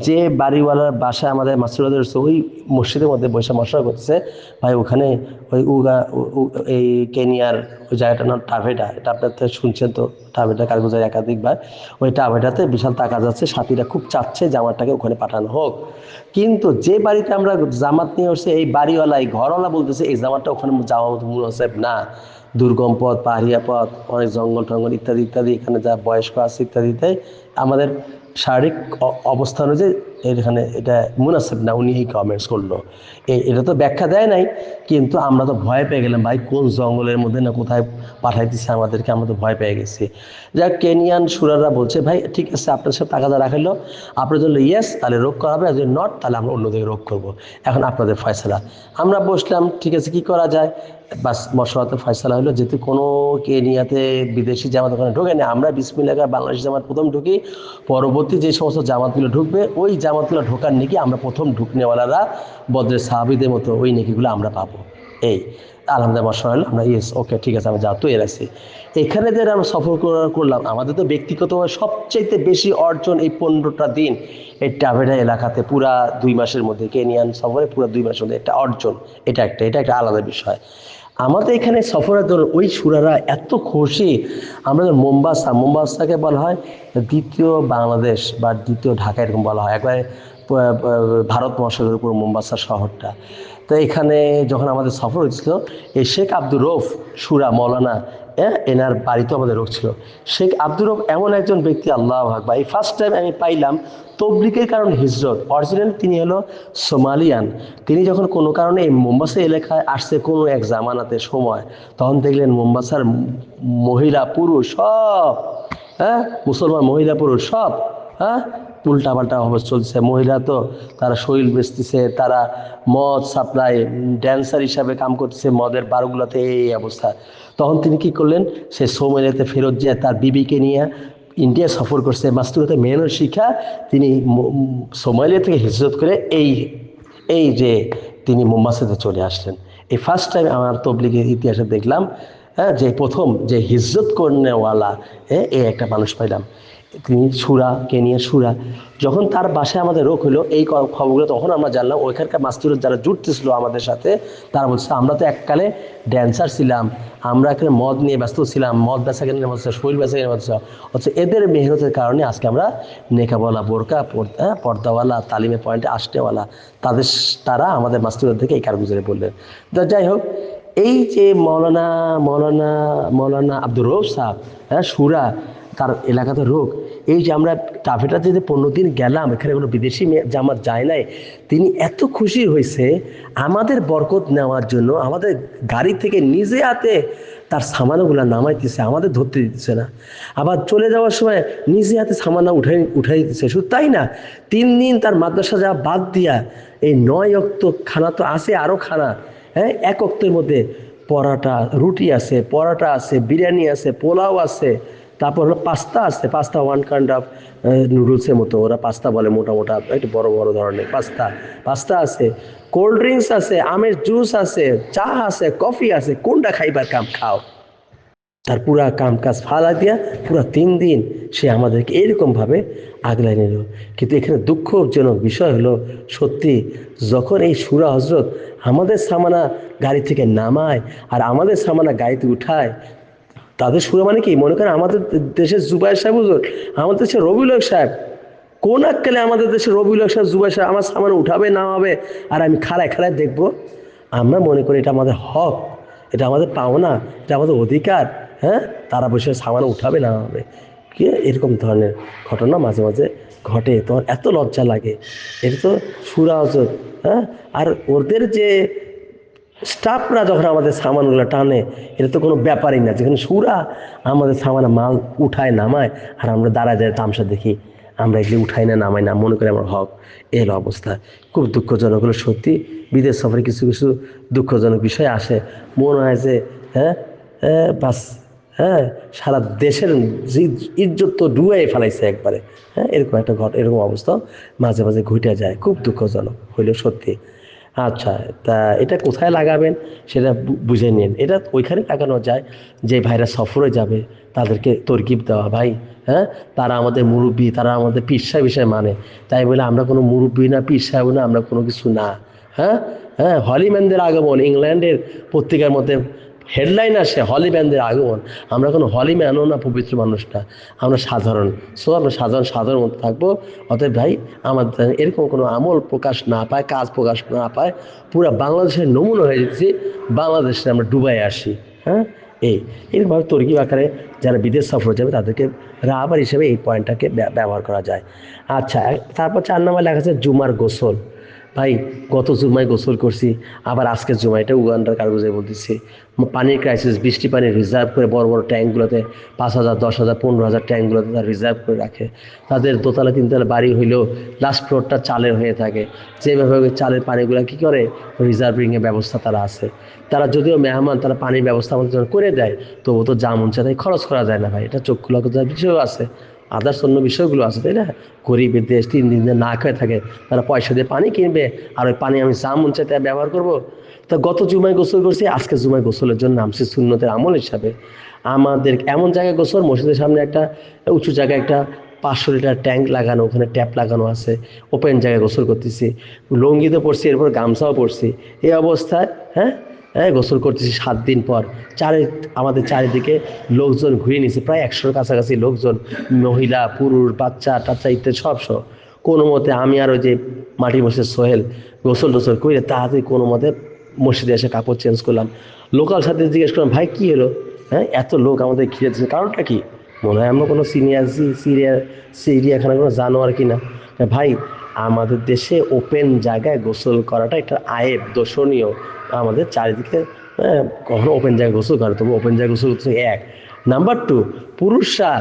যে বাড়িওয়ালার বাসায় আমাদের মাস্তুরাদের ওই মসজিদের মধ্যে বসে মশলা করতেছে, ভাই ওখানে ওই এই কেনিয়ার ওই জায়গাটার নাম টাভেটা, এটা আপনার তো শুনছেন তো, টাভেটা কারগুজার একাধিকবার, ওই টাভেটাতে বিশাল টাকা যাচ্ছে, সাথীরা খুব চাচ্ছে জামাতটাকে ওখানে পাঠানো হোক। কিন্তু যে বাড়িতে আমরা জামাত নিয়ে আসছে, এই বাড়িওয়ালা, এই ঘরওয়ালা বলতেছে এই জামাতটা ওখানে যাওয়া মতো মুনাসেব না, দুর্গম পথ, পাহাড়িয়া পথ, অনেক জঙ্গল টঙ্গল ইত্যাদি ইত্যাদি, এখানে যা বয়স্ক আছে ইত্যাদিতে আমাদের শারীরিক অবস্থা অনুযায়ী এখানে এটা মুনাসিব না, উনি এই কমেন্টস করলো। এটা তো ব্যাখ্যা দেয় নাই, কিন্তু আমরা তো ভয় পেয়ে গেলাম ভাই, কোন জঙ্গলের মধ্যে না কোথায় পাঠাইতেছে আমাদেরকে, আমরা তো ভয় পেয়ে গেছি। যাক কেনিয়ান সুরাররা বলছে ভাই ঠিক আছে আপনার সব টাকা দেওয়া রাখলো, আপনার জন্য ইয়েস তাহলে রোগ করা হবে, আর যদি নট তাহলে আমরা অন্যদিকে রোগ করবো, এখন আপনাদের ফয়সালা। আমরা বসলাম ঠিক আছে কি করা যায়, বাস মশলাতে ফয়সালা হলো, যেহেতু কোনো কেনিয়াতে বিদেশি জামাত ওখানে ঢোকে না, আমরা বিসমিল্লাহ বাংলাদেশি জামাত প্রথম ঢুকি, পরবর্তী যে সমস্ত জামাতগুলো ঢুকবে ওই জামাতগুলো ঢোকার নেকি আমরা প্রথম ঢুকনেওয়ালারা বদরের সাহাবীদের মতো ওই নেকিগুলো আমরা পাবো। এই আলহামদুলিল্লাহ মশলা হলো, আমরা ইয়েস ওকে ঠিক আছে আমরা যা তো এর আছি। এখানে যে আমরা সফর করলাম, আমাদের তো ব্যক্তিগতভাবে সবচাইতে বেশি অর্জন এই 15টা দিন এই টাভেরা এলাকাতে পুরা 2 মাসের মধ্যে, কেনিয়ান সফরে পুরা 2 মাসের মধ্যে একটা অর্জন, এটা একটা আলাদা বিষয়। আমাদের এখানে সফরের ধরুন ওই সুরারা এত খুশি। আমরা মোম্বাসাকে বলা হয় দ্বিতীয় বাংলাদেশ বা দ্বিতীয় ঢাকা এরকম বলা হয়, একবারে ভারত মহাসাগরের উপর মোম্বাসা শহরটা। তো এখানে যখন আমাদের সফর হয়েছিল, এই শেখ আব্দুর রৌফ সুরা মৌলানা এনার বাড়িতেও আমাদের রোগ ছিল। শেখ আব্দুর রৌফ এমন একজন ব্যক্তি, আল্লাহু আকবার, এই ফার্স্ট টাইম আমি পাইলাম তবলিগের কারণে হিজরত। অরিজিনাল তিনি হলো সোমালিয়ান। তিনি যখন কোনো কারণে এই মোম্বাসা এলাকায় আসছে কোনো এক জামানাতে সময়, তখন দেখলেন মোম্বাসার মহিলা পুরুষ সব, মুসলমান মহিলা পুরুষ সব উল্টাপাল্টা অবস্থা চলছে। মহিলা তো তারা শরীর বেচতেছে, তারা মদ সাপ্লাই ড্যান্সার হিসাবে কাম করতেছে মদের বারগুলোতে, এই অবস্থা। তখন তিনি কি করলেন, সে সোমালিয়াতে ফেরত যায় তার বিবিকে নিয়ে ইন্ডিয়া সফর করছে, মাস্তুরাতে মেহনত শিখা তিনি সোমালিয়া থেকে হিজরত করে এই যে তিনি মোম্বাসাতে চলে আসলেন। এই ফার্স্ট টাইম আমার তবলিগের ইতিহাসে দেখলাম যে প্রথম যে হিজরত করনেওয়ালা এই একটা মানুষ পাইলাম। তিনি কেনিয়া সুরা। যখন তার বাসায় আমাদের রোগ হলো এই খবরগুলো, তখন আমরা জানলাম ওইখানকার মাস্তুরা যারা জুটতেছিল আমাদের সাথে, তারা বলছে আমরা তো এককালে ড্যান্সার ছিলাম, আমরা এখানে মদ নিয়ে ব্যস্ত ছিলাম, মদ বেচা কেনার মধ্যে, শরীর বেচা কেনার মধ্যে, অথচ এদের মেহনতের কারণে আজকে আমরা নেকাওয়ালা, বোরকা পর্দাওয়ালা, তালিমে পয়েন্টে আসতেওয়ালা, তারা আমাদের মাস্তুরা থেকে এই কারগুজারে বললেন। যাই হোক, এই যে মৌলানা আব্দুর রৌফ সাহেব সুরা, তার এলাকাতে রোগ, এই যে আমরা টাফেটাতে যে 15 দিন গেলাম, এখানে কোনো বিদেশি জামাত যায় নাই, তিনি এত খুশি হয়েছে আমাদের বরকত নেওয়ার জন্য, আমাদের গাড়ি থেকে নিজে হাতে তার সামানগুলো নামাইতেছে, আমাদের ধরতে দিতেছে না। আবার চলে যাওয়ার সময় নিজে হাতে সামানা উঠাই দিতেছে। শুধু তাই না, 3 দিন তার মাদ্রাসা যাওয়া বাদ দিয়া এই 9 অক্ত খানা তো আছে, আরও খানা, 1 অক্তের মধ্যে পরাটা রুটি আছে, পরাটা আছে, বিরিয়ানি আছে, পোলাও আছে, তারপর হলো পাস্তা আছে, পাস্তা ওয়ান কাইন্ড অফ নুডলসের মতো, ওরা পাস্তা বলে, মোটা একটু বড় বড় ধরনের পাস্তা আছে, কোল্ড ড্রিঙ্কস আছে, আমের জুস আছে, চা আছে, কফি আছে, কোনটা খাইবার খাও। তার পুরা কাম কাজ ফালা দিয়া পুরা 3 দিন সে আমাদেরকে এইরকমভাবে আগলাই নিল। কিন্তু এখানে দুঃখজনক বিষয় হলো, সত্যি যখন এই সুরা হজরত আমাদের সামানা গাড়ি থেকে নামায় আর আমাদের সামানা গাড়িতে উঠায়, তাদের সুরা মানে কি, মনে করেন আমাদের দেশের জুবাইর সাহেব হুজুর, আমাদের দেশের রবিউল হক সাহেব, কোন আক্কেলে আমাদের দেশের রবিউল হক সাহেব, জুবাইর সাহেব আমার সামানা উঠাবে নামাবে আর আমি খাড়ায় দেখবো? আমরা মনে করি এটা আমাদের হক, এটা আমাদের পাওনা, এটা আমাদের অধিকার। তারা বসে সামানা উঠাবে নামাবে, কি এরকম ধরনের ঘটনা মাঝে মাঝে ঘটে, তোমার এত লজ্জা লাগে। এটা তো সুরা হজরত, আর ওদের যে স্টাফরা যখন আমাদের সামানগুলো টানে, এটা তো কোনো ব্যাপারই না, যেখানে সুরা আমাদের সামানা মাল উঠায় নামায় আর আমরা দাঁড়ায় তামসা দেখি, আমরা এগুলি উঠাই না নামাই না, মনে করি আমার হক। এর অবস্থা খুব দুঃখজনক হলো। সত্যি বিদেশ সফরে কিছু কিছু দুঃখজনক বিষয় আসে, মনে হয় যে বাস সারা দেশের ইজ্জত তো ডুবাই ফেলাইছে একবারে। এরকম একটা এরকম অবস্থা মাঝে মাঝে ঘটে যায়, খুব দুঃখজনক হইলেও সত্যি। আচ্ছা, তা এটা কোথায় লাগাবেন সেটা বুঝে নিন। এটা ওইখানে লাগানো যায় যে ভাইরা সফরে যাবে তাদেরকে তরকিব দেওয়া, ভাই তারা আমাদের মুরব্বী, তারা আমাদের পীর সাহেব বিষয় মানে, তাই বলে আমরা কোনো মুরব্বী না, পীর সাহেব না, আমরা কোনো কিছু না। হলিম্যানদের আগমন, ইংল্যান্ডের পত্রিকার মধ্যে হেডলাইন আসে হলিম্যানদের আগমন, আমরা কোনো হলিম্যানও না, পবিত্র মানুষ না, আমরা সাধারণ। আমরা সাধারণ মতো থাকবো। অতএব ভাই আমাদের এরকম কোনো আমল প্রকাশ না পায়, কাজ প্রকাশ না পায়, পুরো বাংলাদেশের নমুনা হয়ে যেতেছি, বাংলাদেশে আমরা ডুবাই আসি। এইভাবে তরকিব আকারে যারা বিদেশ সফর যাবে তাদেরকে রাবার হিসেবে এই পয়েন্টটাকে ব্যবহার করা যায়। আচ্ছা, তারপর 4 নম্বর লেখা আছে জুমার গোসল। ভাই গত জুমায় গোসল করছি, আবার আজকের জুমায়, এটা উগান্ডার কাগজে বলতেছি। পানির ক্রাইসিস, বৃষ্টি পানি রিজার্ভ করে বড় বড় ট্যাঙ্কগুলোতে 5,000, 10,000, 15,000 ট্যাঙ্কগুলোতে তারা রিজার্ভ করে রাখে। তাদের দোতলা তিনতলা বাড়ি হইলেও লাস্ট ফ্লোরটা চালের হয়ে থাকে। যেভাবে ওই চালের পানিগুলো কী করে রিজার্ভিংয়ের ব্যবস্থা তারা আছে। তারা যদিও মেহমান, তারা পানির ব্যবস্থা আমাদের জন্য করে দেয়, তবু তো যা মন চায় তাই খরচ করা যায় না ভাই, এটা চক্ষু লজ্জার বিষয়ও আছে, আদার্স অন্য বিষয়গুলো আছে, তাই না? গরিবের দেশ, 3 দিন না খেয়ে থাকে, তারা পয়সা দিয়ে পানি কিনবে, আর ওই পানি আমি যা মন চাই তাই ব্যবহার করবো। তা গত জুমায় গোসল করছি, আজকে জুমায় গোসলের জন্য নামছি সুন্নতের আমল হিসাবে। আমাদের এমন জায়গায় গোসল, মসজিদের সামনে একটা উঁচু জায়গায় একটা 500 লিটার ট্যাঙ্ক লাগানো, ওখানে ট্যাপ লাগানো আছে, ওপেন জায়গায় গোসল করতেছি, লুঙ্গিতে পড়ছি, এরপর গামছাও পড়ছি, এই অবস্থায় হ্যাঁ হ্যাঁ গোসল করতেছি 7 দিন পর। আমাদের চারিদিকে লোকজন ঘুরে নিয়েছে, প্রায় 100-র কাছাকাছি লোকজন, মহিলা পুরুষ বাচ্চা টাচ্চা ইত্যাদি সব। কোনো মতে আমি আর ওই যে মাটি বসে সোহেল গোসল টোসল করে তাড়াতাড়ি কোনো মতে মসজিদে এসে কাপড় চেঞ্জ করলাম। লোকাল সাথে জিজ্ঞেস করলাম, ভাই কী হলো, হ্যাঁ এত লোক আমাদের ঘিরে দিচ্ছে, কারণটা কি? মনে হয় আমরা কোনো চিড়িয়াখানা কোনো জানোয়ার কিনা। ভাই আমাদের দেশে ওপেন জায়গায় গোসল করাটা একটা আয়েব, দর্শনীয়। আমাদের চারিদিকে কখনো ওপেন জায়গায় গোসল করে, তবু ওপেন জায়গায় গোসল করতে এক। নাম্বার 2, পুরুষরা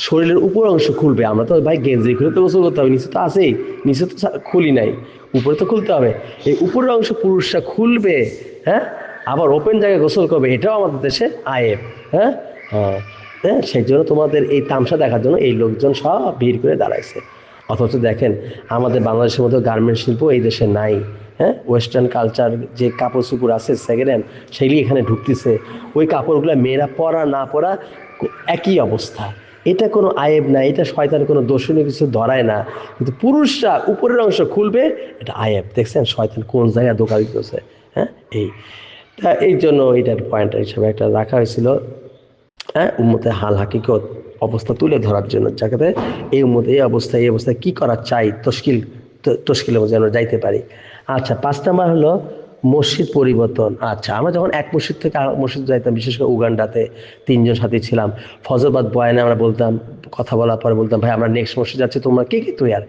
শরীরের উপর অংশ খুলবে। আমরা তো ভাই গেঞ্জি খুলে তো গোসল করতে হবে, নিচে তো আছেই, নিচে তো খুলি নাই, উপরে তো খুলতে হবে। এই উপরের অংশ পুরুষরা খুলবে, হ্যাঁ, আবার ওপেন জায়গায় গোসল করবে, এটাও আমাদের দেশে আয়েব। হ্যাঁ হ্যাঁ হ্যাঁ, সেই জন্য তোমাদের এই তামসা দেখার জন্য এই লোকজন সব ভিড় করে দাঁড়াইছে। অথচ দেখেন আমাদের বাংলাদেশের মতো গার্মেন্টস শিল্প এই দেশে নাই। হ্যাঁ, ওয়েস্টার্ন কালচার যে কাপড় চোপড় আছে সেকেন্ড হ্যান্ড, সেগুলি এখানে ঢুকতেছে। ওই কাপড়গুলো মেয়েরা পরা না পরা একই অবস্থা। এটা কোনো আয়েব না, এটা শয়তান কোনো দর্শনীয় কিছু ধরায় না। কিন্তু পুরুষরা উপরের অংশ খুলবে, এটা আয়েব। দেখছেন শয়তান কোন জায়গায় ধোঁকা দিতেছে। হ্যাঁ, এই জন্য এটার পয়েন্ট হিসেবে একটা রাখা হয়েছিল। হ্যাঁ, উম্মতের হাল হাকিকত অবস্থা তুলে ধরার জন্য, যাতে এই উম্মত এই অবস্থায় কি করা চাই, তশকিলের মধ্যে আমরা যাইতে পারি। আচ্ছা, 5 নাম্বার হলো মসজিদ পরিবর্তন। আচ্ছা, আমরা যখন এক মসজিদ থেকে আর মসজিদ যাইতাম, বিশেষ করে উগান্ডাতে 3 জন সাথী ছিলাম, ফজরবাদ বয়ানে আমরা বলতাম, কথা বলার পরে বলতাম, ভাই আমরা নেক্সট মসজিদ যাচ্ছি, তোমরা কে তৈয়ার?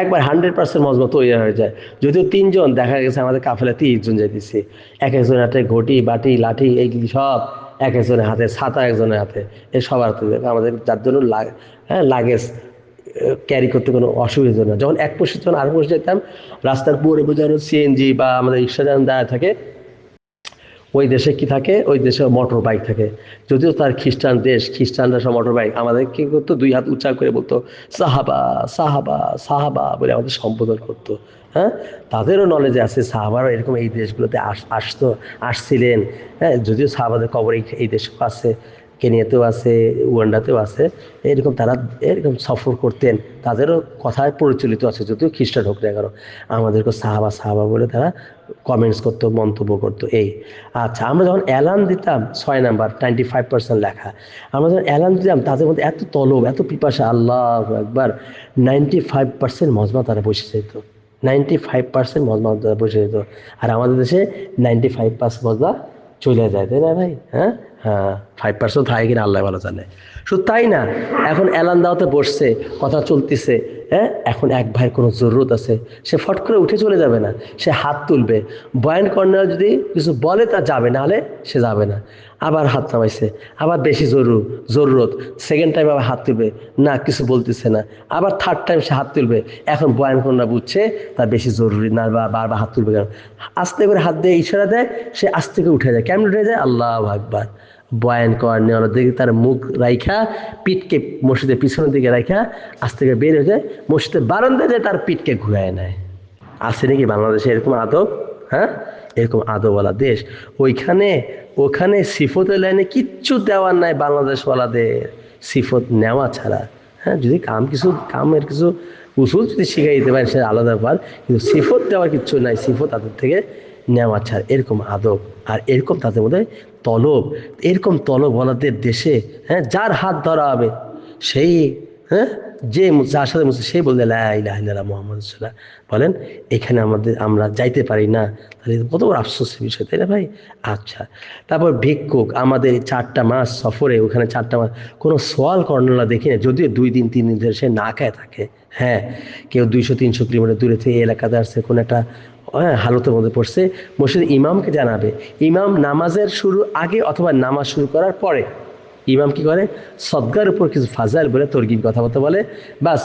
একবার 100% মজমা তৈরি হয়ে যায়। যদিও 3 জন, দেখা গেছে আমাদের কাফেলা 30 জন যাইতেছি, এক একজনের হাতে ঘটি বাটি লাঠি এইগুলি সব, এক একজনের হাতে ছাতা, একজনের হাতে, এই সবার হাতে আমাদের, যার জন্য লাগেজ ক্যারি করতে কোনো অসুবিধা না। যখন এক মসজিদ যখন আরেক মসজিদ যেতাম, রাস্তার পরে বোঝানো সিএনজি বা আমাদের রিক্সা যখন দাঁড়ায় থাকে, ওই দেশে কি থাকে, ওই দেশে মোটর বাইক থাকে। যদিও তার খ্রিস্টান দেশ, খ্রিস্টানরা সব মোটর বাইক, আমাদের কি করতো, 2 হাত উঁচা করে বলতো সাহাবা সাহাবা সাহাবা বলে আমাদের সম্বোধন করতো। হ্যাঁ, তাদেরও নলেজে আছে, সাহাবারও এরকম এই দেশগুলোতে আসছিলেন। হ্যাঁ, যদিও সাহাবাদের কবর এই দেশেও আছে, কেনিয়াতেও আছে, উগান্ডাতেও আছে। এরকম তারা এরকম সফর করতেন, তাদেরও কথায় পরিচালিত আছে, যদিও খ্রিস্টান হোক না কেন, আমাদেরকে সাহাবা সাহাবা বলে তারা কমেন্টস করতো, মন্তব্য করতো। আচ্ছা, আমরা যখন অ্যালার্ম দিতাম, 6 নাম্বার 95% লেখা, আমরা যখন অ্যালার্ম দিতাম, তাদের মধ্যে এত তলব, এত পিপাসা, আল্লাহ একবার, 95% মজমা তারা বসে যেত, 95% মজমা তারা বসে যেত। আর আমাদের দেশে 95% মজমা চলে যায়, তাই না ভাই? হ্যাঁ হ্যাঁ, 5% থাকে কিনা আল্লাহ ভালো জানে। শুধু তাই না, এখন অ্যালার্ম দাওয়াতে বসছে, কথা চলতেছে, হ্যাঁ, এখন এক ভাইয়ের কোনো জরুরত আছে, সে ফট করে উঠে চলে যাবে না, সে হাত তুলবে। বয়ান কর্নার যদি কিছু বলে তা যাবে, না হলে সে যাবে না। আবার হাত নামাইছে, আবার বেশি জরুরত, সেকেন্ড টাইম আবার হাত তুলবে, না কিছু বলতেছে না, আবার থার্ড টাইম সে হাত তুলবে। এখন বয়ান কর্নার বুঝছে তার বেশি জরুরি না, বারবার হাত তুলবে কেন, আস্তে করে হাত দিয়ে ইশারা দেয়, সে আস্তে করে উঠে যায়। কেমন উঠে যায়? আল্লাহু আকবার। বয়ান করার নেওয়ার দিকে তার মুখ রাইখা, পিঠকে মসজিদের পিছনের দিকে রাইখা আস্তে করে বের হয়ে যায়, মসজিদের বারান্দায় যায়, তার পিঠকে ঘুরায় নেয়। আছে নাকি বাংলাদেশে এরকম আদব? হ্যাঁ, এরকম আদবওয়ালা দেশ। ওখানে সিফতের লাইনে কিচ্ছু দেওয়ার নাই বাংলাদেশওয়ালাদের, সিফত নেওয়া ছাড়া। হ্যাঁ, যদি কামের কিছু উসুল যদি শিখাই দিতে পারেন, সে আলাদা ব্যাপার, কিন্তু সিফত দেওয়ার কিচ্ছু নাই, সিফত তাদের থেকে নেওয়া ছাড়া। এরকম আদব, আর এরকম তাদের মধ্যে তলব, এরকম তলবওয়ালাদের দেশে, হ্যাঁ, যার হাত ধরা হবে সেই, হ্যাঁ, যে যার সাথে মুসলিম সেই বলতে লা ইলাহা ইল্লাল্লাহ মুহাম্মাদুর রাসূলুল্লাহ, বলেন এখানে আমরা যাইতে পারি না, তাহলে কত বড় আফসোসের বিষয়, তাই না ভাই? আচ্ছা, তারপর ভিক্ষুক আমাদের 4টা মাস সফরে, ওখানে 4টা মাস কোনো সোয়াল কর্ণলা দেখি না, যদিও 2 দিন 3 দিন ধরে সে না খায় থাকে। হ্যাঁ, কেউ 200-300 কিলোমিটার দূরে থেকে এই এলাকাতে আসছে, কোনো একটা হালতের মধ্যে পড়ছে, মসজিদ ইমামকে জানাবে। ইমাম নামাজের শুরু আগে অথবা নামাজ শুরু করার পরে ইমাম কি করে, সদকার উপর কিছু ফাজাইল বলে তরগিব কথাবার্তা বলে, বাস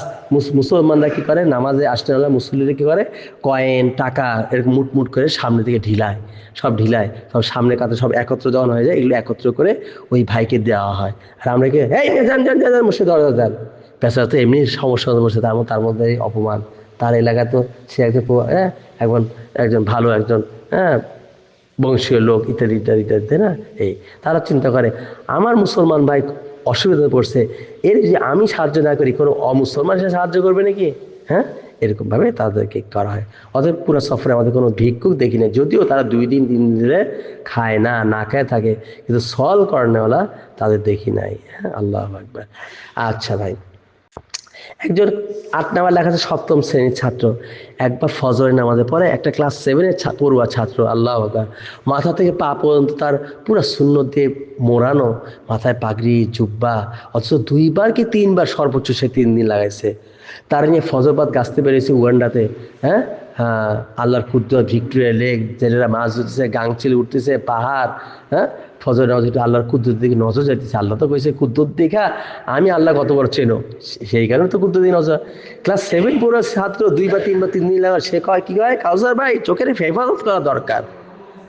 মুসলমানরা কি করে, নামাজে আসতে হলে মুসল্লিরা কি করে, কয়েন টাকা এরকম মুট করে সামনে থেকে ঢিলায়, সব সামনে কাতে সব একত্র যখন হয়ে যায়, এগুলো একত্র করে ওই ভাইকে দেওয়া হয়। আর আমরা কি এই যান যান যান মসজিদ দরজা দেন, পেছারা তো এমনি সমস্যা বসে, তার মধ্যে এই অপমান, তার এলাকায় তো সে একজন ভালো একজন বংশীয় লোক ইত্যাদি ইত্যাদি ইত্যাদি, তাই না? এই তারা চিন্তা করে আমার মুসলমান ভাই অসুবিধায় পড়ছে, এর যে আমি সাহায্য না করি কোনো অমুসলমান সে সাহায্য করবে নাকি? হ্যাঁ, এরকমভাবে তাদেরকে করা হয়। অতএব পুরো সফরে আমাদের কোনো ভিক্ষুক দেখি না, যদিও তারা 2 দিন 3 দিন ধরে খায় না খেয়ে থাকে, কিন্তু সল কর্নেওয়ালা তাদের দেখি নাই। হ্যাঁ, আল্লাহু আকবার। আচ্ছা ভাই, একজন 8 নাম্বার লেখা আছে 7ম শ্রেণীর ছাত্র, একবার ফজরের নামাজে পড়ে, একটা ক্লাস 7-এর পড়ুয়া ছাত্র, আল্লাহু আকবার, মাথা থেকে পা পর্যন্ত তার পুরো সুন্নত দিয়ে মোড়ানো, মাথায় পাগড়ি জুব্বা, অথচ 2বার কি 3বার সর্বোচ্চ সে 3 দিন লাগাইছে। তার নিয়ে ফজরবাদ গাছতে পেরেছে উগান্ডাতে। হ্যাঁ, আল্লাহর কুদরত, ভিক্টোরিয়া লেক, জেলেরা মাছ ধরতেছে, গাংচিল উঠতেছে, পাহাড়। হ্যাঁ, ফজর নামাজ একটু আল্লাহর কুদরত দিকে নজর যাইতেছে। আল্লাহ তো কইছে কুদরত দেখা আমি আল্লাহ কত বড় চেনো, সেই কারণে তো কুদরত দিকে নজর। ক্লাস 7 পুরো ছাত্র 2বার 3বার 3 দিন লাগা, সে কয় কি কয়, কাউসার ভাই চোখের হেফাজত করা দরকার,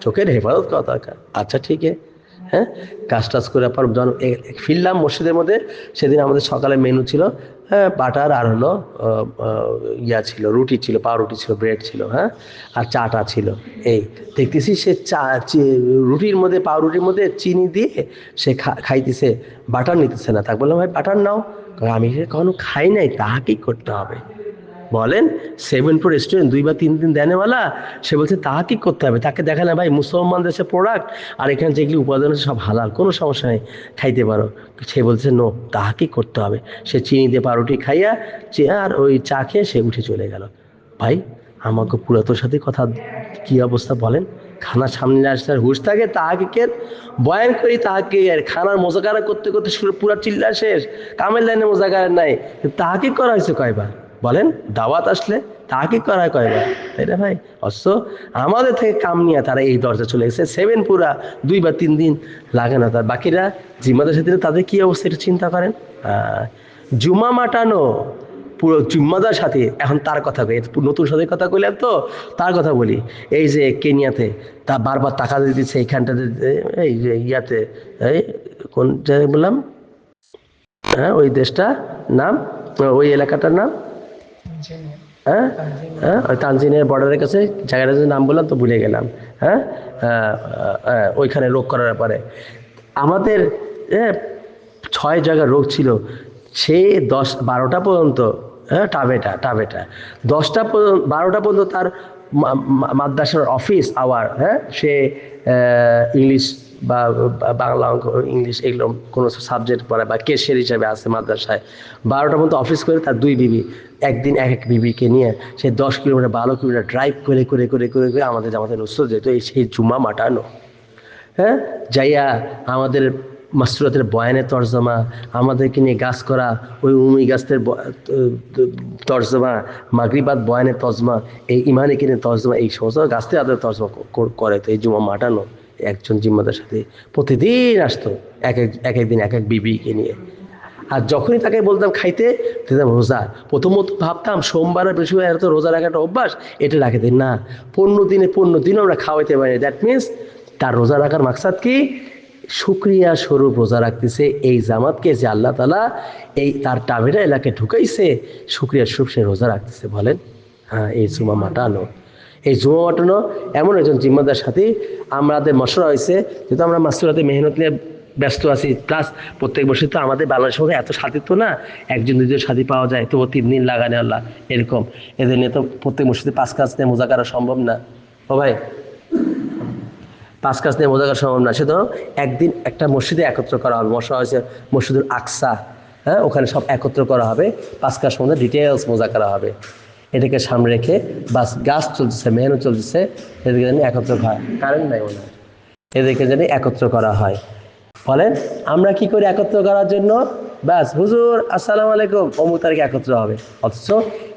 চোখের হেফাজত করা দরকার। আচ্ছা ঠিক আছে, হ্যাঁ, কাজ টাজ করে পর যখন ফিরলাম মসজিদের মধ্যে, সেদিন আমাদের সকালে মেনু ছিল বাটার আর হলো ছিল রুটি ছিল, পাউরুটি ছিল, ব্রেড ছিল, হ্যাঁ, আর চাটা ছিল। এই দেখতেছি সে রুটির মধ্যে পাউরুটির মধ্যে চিনি দিয়ে সে খাইতেছে, বাটার নিতেছে না। তাকে বললাম ভাই বাটার নাও, আমি কখনো খাই নাই, তাহা কি করতে হবে বলেন? 7 রেস্টুরেন্ট 2 বা 3 দিন দেনেওয়ালা, সে বলছে তাহা কি করতে হবে? তাকে দেখা না ভাই মুসলমান দেশের প্রোডাক্ট, আর এখানে যেগুলি উপাদান আছে সব হালাল, কোনো সমস্যা নেই, খাইতে পারো। সে বলছে নো, তাহা কি করতে হবে? সে চিনি দিয়ে পাউরুটি খাইয়া আর ওই চা খেয়ে সে উঠে চলে গেল। ভাই আমাকে পুরাতোর সাথে কথা কি অবস্থা বলেন? খানা সামনে আসতে হুশ থাকে, তাহাকে কে বয়ান করি, তাহাকে খানার মোজাকারা করতে করতে পুরা চিল্লা শেষ, কামের লাইনে মোজাকারা নাই, তাহাকে করা হয়েছে কয়বার বলেন? দাওয়াত আসলে তাহাকে করা হয় কয়বার, তাই না ভাই? অথচ আমাদের থেকে কাম নিয়ে তারা এই দরজা চলে গেছে, 7 পুরা 2 বা 3 দিন লাগে না। তার বাকিরা জিম্মাদার সাথে তাদের কি অবস্থা এটা চিন্তা করেন। জুমা মাটানো পুরো জিম্মাদার সাথে, এখন তার কথা কই, নতুন সাথে কথা কইলাম তো তার কথা বলি। এই যে কেনিয়াতে তা বারবার টাকা দিয়ে দিচ্ছে এইখানটাতে, এই যে ইয়াতে, এই কোন জায়গায় বললাম, হ্যাঁ ওই দেশটা নাম, ওই এলাকাটার নাম, হ্যাঁ হ্যাঁ ওই তানজানিয়ার বর্ডারের কাছে জায়গাটার নাম বললাম তো ভুলে গেলাম। হ্যাঁ, ওইখানে রোগ করার ব্যাপারে আমাদের 6 জায়গায় রোগ ছিল, সে 10-12টা পর্যন্ত, হ্যাঁ টাবেটা 10টা পর্যন্ত 12টা পর্যন্ত তার মাদ্রাসার অফিস আওয়ার, হ্যাঁ সে ইংলিশ বা বাংলা অঙ্ক ইংলিশ এগুলো কোনো সাবজেক্ট পড়ে বা কেশিয়ার হিসাবে আছে মাদ্রাসায়, 12টা পর্যন্ত অফিস করে তার 2 বিবি, একদিন এক বিবিকে নিয়ে সে 10 কিলোমিটার 12 কিলোমিটার ড্রাইভ করে করে করে করে করে আমাদের জামাতে নুসরত যেত, এই সেই জুমা মাটানো। হ্যাঁ, যাইয়া আমাদের মাসরুরাতের বয়ানের তর্জমা, আমাদেরকে নিয়ে গাছ করা ওই উমি গাছের তর্জমা, মাগরিবাদ বয়ানের তর্জমা, এই ইমানে কিনে তর্জমা, এই সমস্ত গাছতে তাদের তর্জমা করে। তো এই জুমা মাটানো একজন জিম্মাদার সাথে প্রতিদিন আসতো, এক দিন এক বিবিকে নিয়ে। আর যখনই তাকে বলতাম খাইতে দিতাম রোজা, প্রথমত ভাবতাম সোমবার আর বৃহস্পতিবার এত রোজা রাখাটা অভ্যাস, এটা রাখে দিন না, 15 দিনও আমরা খাওয়াইতে পারি। দ্যাট মিনস তার রোজা রাখার মাকসাদ কি? শুকরিয়া স্বরূপ রোজা রাখতেছে এই জামাতকে যে আল্লাহ তাআলা এই তার টাবেরা এলাকায় ঢুকাইছে, শুকরিয়া স্বরূপ সে রোজা রাখতেছে। বলেন, হ্যাঁ, এই জুমা মাটানো, এমন একজন জিম্মাদার সাথে আমাদের মশলা হয়েছে। যেহেতু আমরা মাসরুরাতে মেহনত নিয়ে ব্যস্ত আছি, প্লাস প্রত্যেক বছর তো আমাদের বাংলাদেশের মধ্যে এত সাথী তো না, 1-2 সাথী পাওয়া যায়, তবু 3 দিন লাগানে আল্লাহ এরকম, এদের নিয়ে তো প্রত্যেক মসজিদে 5 কাজ নিয়ে মোজা করা সম্ভব না। ও ভাই, 5 কাজ নিয়ে মোজা করা সম্ভব না, সেজন্য একদিন একটা মসজিদে একত্র করা হবে। মশলা হয়েছে মসজিদুল আকসা, হ্যাঁ, ওখানে সব একত্র করা হবে, পাঁচকার সম্বন্ধে ডিটেলস মোজাকারা হবে। এটাকে সামনে রেখে বাস গাছ চলতেছে, মেহনত চলতেছে, এদিকে জানি একত্র হয়, কারেন্ট নাই ওনার, এদেরকে জানি একত্র করা হয়। বলেন আমরা কি করি একত্র করার জন্য? ব্যাস হুজুর আসসালামু আলাইকুম, অমুক তারিখে একত্র হবে। অথচ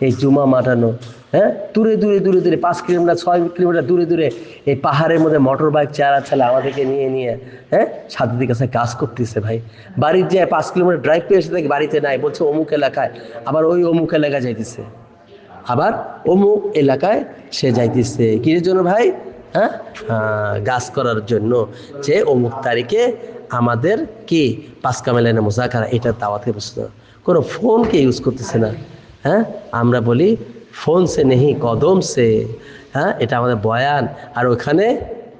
এই জুমা মাটানো, হ্যাঁ, দূরে দূরে দূরে দূরে 5 কিলোমিটার 6 কিলোমিটার দূরে দূরে এই পাহাড়ের মধ্যে মোটর বাইক চালা চালা আমাদেরকে নিয়ে নিয়ে, হ্যাঁ, সাথীদের কাছে কাজ করতেছে ভাই। বাড়ির যায় 5 কিলোমিটার ড্রাইভ করে এসে দেখে বাড়িতে নাই, বলছে অমুক এলাকায়, আবার ওই অমুক এলাকায় যাইতেছে, আবার অমুক এলাকায় সে যাইতেছে কিসের জন্য ভাই? হ্যাঁ, গাছ করার জন্য, যে অমুক তারিখে আমাদের কি পাঁচকা মেলানে মোজাকারা, এটা দাওয়াতকে বসত। কোনো ফোনকে ইউজ করতেছে না। হ্যাঁ, আমরা বলি ফোন সে নেহি কদম সে, হ্যাঁ, এটা আমাদের বয়ান, আর ওখানে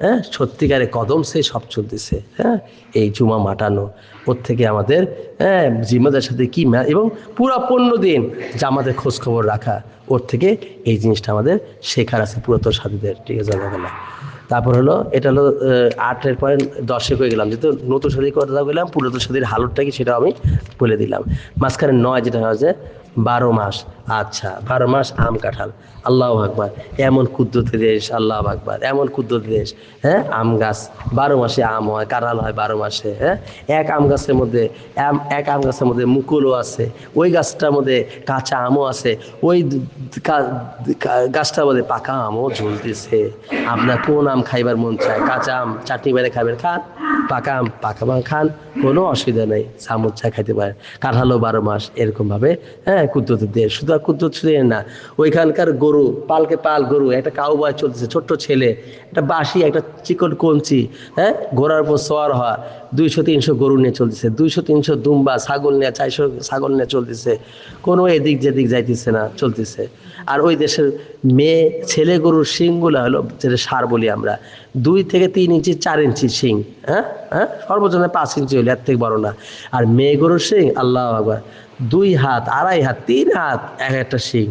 হ্যাঁ সত্যিকারে কদম সে সব চলতেছে। হ্যাঁ, এই জুমা মাটানো, ওর থেকে আমাদের হ্যাঁ জিম্মাদার সাথে কি এবং পুরো 15 দিন জামাতের খোঁজ খবর রাখা, ওর থেকে এই জিনিসটা আমাদের শেখার আছে পুরাতন সাথীদের। ঠিক আছে, জানা। তারপর হলো এটা হলো 8-এর পরে 10-এ হয়ে গেলাম, যেহেতু নতুন সাথী কথা বললাম, পুরাতন সাথীর হালতটা কি সেটাও আমি বলে দিলাম। মাঝখানে 9 যেটা হচ্ছে 12 মাস। আচ্ছা, 12 মাস আম কাঁঠাল, আল্লাহু আকবার, এমন কুদরতি দেশ, আল্লাহু আকবার, এমন কুদরতি দেশ। হ্যাঁ, আম গাছ 12 মাসে আম হয়, কাঁঠাল হয় 12 মাসে। হ্যাঁ, এক আম গাছের মধ্যে মুকুলও আছে, ওই গাছটার মধ্যে কাঁচা আমও আছে, ওই গাছটার মধ্যে পাকা আমও ঝুলতেছে। আপনার কোন আম খাইবার মন চায়, কাঁচা আম চাটনি মেরে খাবেন খান, পাকা আম খান, কোনো অসুবিধা নেই, চামচ চা খাইতে পারেন। কাঁঠালও 12 মাস, এরকমভাবে হ্যাঁ কুদরতি দেশ। শুধু আর কুদরত শুধু না, ওইখানকার গরু পালকে পাল গরু, একটা কাউ বয় চলতেছে, ছোট্ট ছেলে, একটা বাঁশি, একটা চিকন কঞ্চি, হ্যাঁ, ঘোড়ার উপর সওয়ার হওয়া, 200-300 গরু নিয়ে চলতেছে, 200-300 দুম্বা ছাগল নিয়ে, 400 ছাগল নিয়ে চলতেছে, কোনো এদিক যেদিক যাইতেছে না, চলতেছে। আর ওই দেশের মেয়ে ছেলে গরুর শিংগুলো হলো, যেটা সার বলি আমরা, 2 থেকে 3 ইঞ্চি 4 ইঞ্চি শিং, হ্যাঁ হ্যাঁ, সর্বোচ্চ 5 ইঞ্চি হলে এর থেকে বড় না। আর মেয়ে গরুর শিং আল্লাহু আকবার, 2 হাত, 2.5 হাত, 3 হাত এক একটা শিং।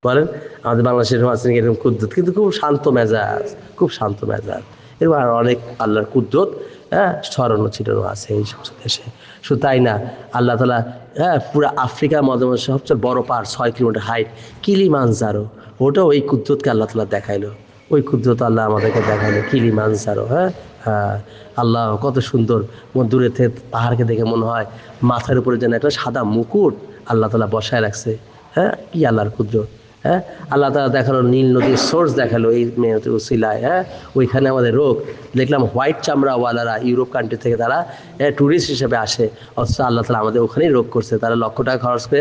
বলেন আমাদের বাংলাদেশের এরকম কুদ্দুত, কিন্তু খুব শান্ত মেজাজ, খুব শান্ত মেজাজ। এরকম আর অনেক আল্লাহর কুদ্দুত হ্যাঁ ছড়ানো ছিটানো আছে এই সমস্ত দেশে। শুধু তাই না, আল্লাহ তাআলা হ্যাঁ পুরো আফ্রিকা মহাদেশের সবচেয়ে বড় পাহাড়, 6 কিলোমিটার হাইট, কিলিমানজারো, ওটাও ওই কুদ্দুতকে আল্লাহ তাআলা দেখাইলো। ওই কুদ্দুত আল্লাহ আমাদেরকে দেখাইলো, কিলিমানজারো। হ্যাঁ হ্যাঁ, আল্লাহ কত সুন্দর, দূরে থেকে পাহাড়কে দেখে মনে হয় মাথার উপরে যেন একটা সাদা মুকুট আল্লাহ তাআলা বসায় রাখছে। হ্যাঁ, কি আল্লাহর কুদরত। হ্যাঁ, আল্লাহ তাআলা দেখালো নীল নদীর সোর্স, দেখালো এই মেহনতের উসিলায়। হ্যাঁ, ওইখানে আমাদের রোগ দেখলাম, হোয়াইট চামড়াওয়ালারা ইউরোপ কান্ট্রি থেকে তারা ট্যুরিস্ট হিসেবে আসে, অথচ আল্লাহ তাআলা আমাদের ওখানেই রোগ করছে। তারা লক্ষ টাকা খরচ করে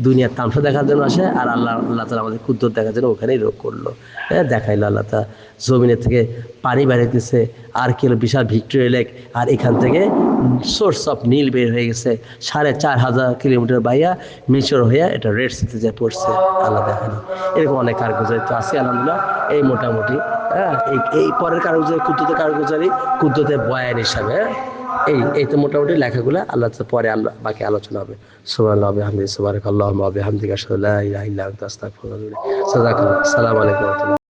দুনিয়ার তামসা দেখার জন্য আসে, আর আল্লাহ তাআলা আমাদের কুদরত দেখার জন্য ওখানেই রোগ করলো। হ্যাঁ, দেখাইলো আল্লাহ তাআলা জমিনের থেকে পানি বেরোতেছে, আর কি হলো বিশাল ভিক্টোরিয়া লেক, আর এখান থেকে সোর্স অফ নীল বের হয়ে গেছে 4,500 কিলোমিটার বাইয়া মিশর হইয়া এটা রেড সিতে যায় পড়ছে। আল্লাহ দেখানো এরকম অনেক কারগুজারি তো আছে আলহামদুলিল্লাহ। এই মোটামুটি হ্যাঁ, এই পরের কারগুজারি কুদ্দুতের কারগুজারি, কুদ্দুতের বয়ান হিসাবে। হ্যাঁ, এই তো মোটামুটি লেখাগুলো, আল্লাহ পরে আল্লাহ বাকি আলোচনা হবে। সুবহানাল্লাহি ওয়া বিহামদিহি, সুবহানাকাল্লাহুম্মা ওয়া বিহামদিকা, আশহাদু আল্লা ইলাহা ইল্লা আনতা, আস্তাগফিরুকা ওয়া আতুবু ইলাইক। সাদাকাল্লাহ। আসসালামু আলাইকুম।